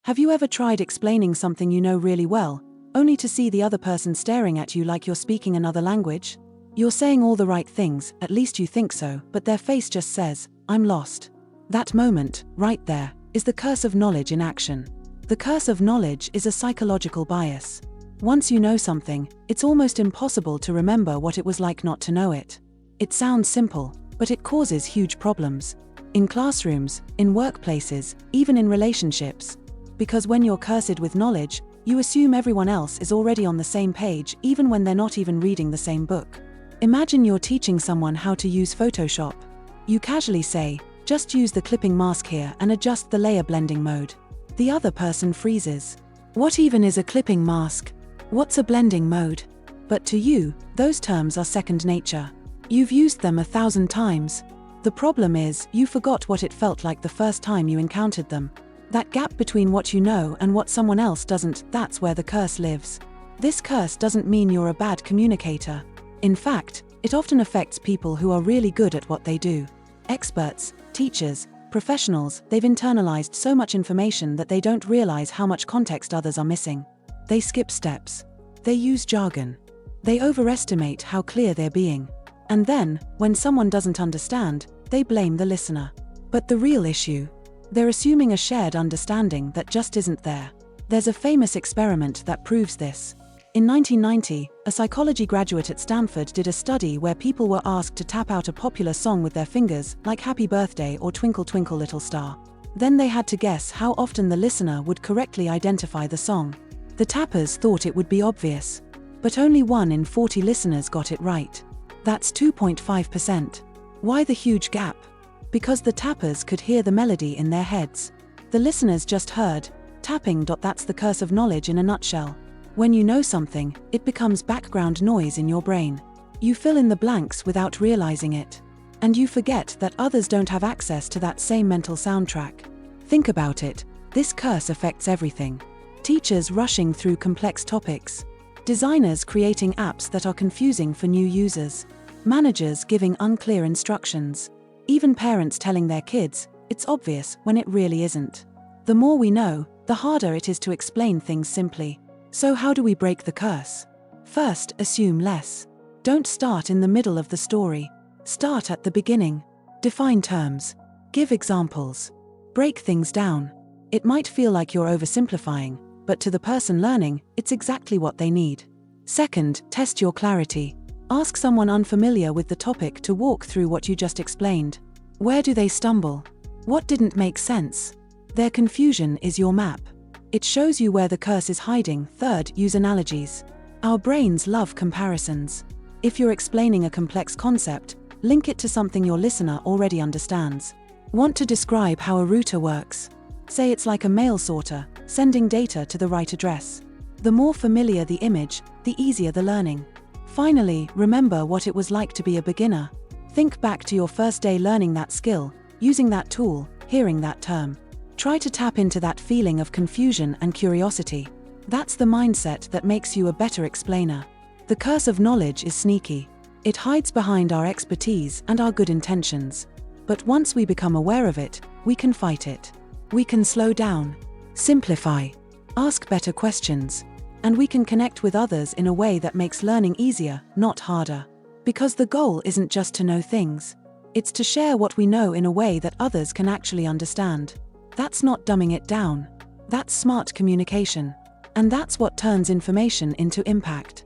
Have you ever tried explaining something you know really well, only to see the other person staring at you like you're speaking another language? You're saying all the right things, at least you think so, but their face just says, "I'm lost." That moment, right there, is the curse of knowledge in action. The curse of knowledge is a psychological bias. Once you know something, it's almost impossible to remember what it was like not to know it. It sounds simple, but it causes huge problems. In classrooms, in workplaces, even in relationships. Because when you're cursed with knowledge, you assume everyone else is already on the same page even when they're not even reading the same book. Imagine you're teaching someone how to use Photoshop. You casually say, "Just use the clipping mask here and adjust the layer blending mode." The other person freezes. What even is a clipping mask? What's a blending mode? But to you, those terms are second nature. You've used them 1,000 times. The problem is, you forgot what it felt like the first time you encountered them. That gap between what you know and what someone else doesn't, that's where the curse lives. This curse doesn't mean you're a bad communicator. In fact, it often affects people who are really good at what they do. Experts, teachers, professionals, they've internalized so much information that they don't realize how much context others are missing. They skip steps. They use jargon. They overestimate how clear they're being. And then, when someone doesn't understand, they blame the listener. But the real issue? They're assuming a shared understanding that just isn't there. There's a famous experiment that proves this. In 1990, a psychology graduate at Stanford did a study where people were asked to tap out a popular song with their fingers, like Happy Birthday or Twinkle Twinkle Little Star. Then they had to guess how often the listener would correctly identify the song. The tappers thought it would be obvious. But only 1 in 40 listeners got it right. That's 2.5%. Why the huge gap? Because the tappers could hear the melody in their heads. The listeners just heard tapping. That's the curse of knowledge in a nutshell. When you know something, it becomes background noise in your brain. You fill in the blanks without realizing it. And you forget that others don't have access to that same mental soundtrack. Think about it. This curse affects everything. Teachers rushing through complex topics. Designers creating apps that are confusing for new users. Managers giving unclear instructions. Even parents telling their kids, "It's obvious," when it really isn't. The more we know, the harder it is to explain things simply. So how do we break the curse? First, assume less. Don't start in the middle of the story. Start at the beginning. Define terms. Give examples. Break things down. It might feel like you're oversimplifying, but to the person learning, it's exactly what they need. Second, test your clarity. Ask someone unfamiliar with the topic to walk through what you just explained. Where do they stumble? What didn't make sense? Their confusion is your map. It shows you where the curse is hiding. Third, use analogies. Our brains love comparisons. If you're explaining a complex concept, link it to something your listener already understands. Want to describe how a router works? Say it's like a mail sorter, sending data to the right address. The more familiar the image, the easier the learning. Finally, remember what it was like to be a beginner. Think back to your first day learning that skill, using that tool, hearing that term. Try to tap into that feeling of confusion and curiosity. That's the mindset that makes you a better explainer. The curse of knowledge is sneaky. It hides behind our expertise and our good intentions. But once we become aware of it, we can fight it. We can slow down, simplify, ask better questions. And we can connect with others in a way that makes learning easier, not harder. Because the goal isn't just to know things. It's to share what we know in a way that others can actually understand. That's not dumbing it down. That's smart communication. And that's what turns information into impact.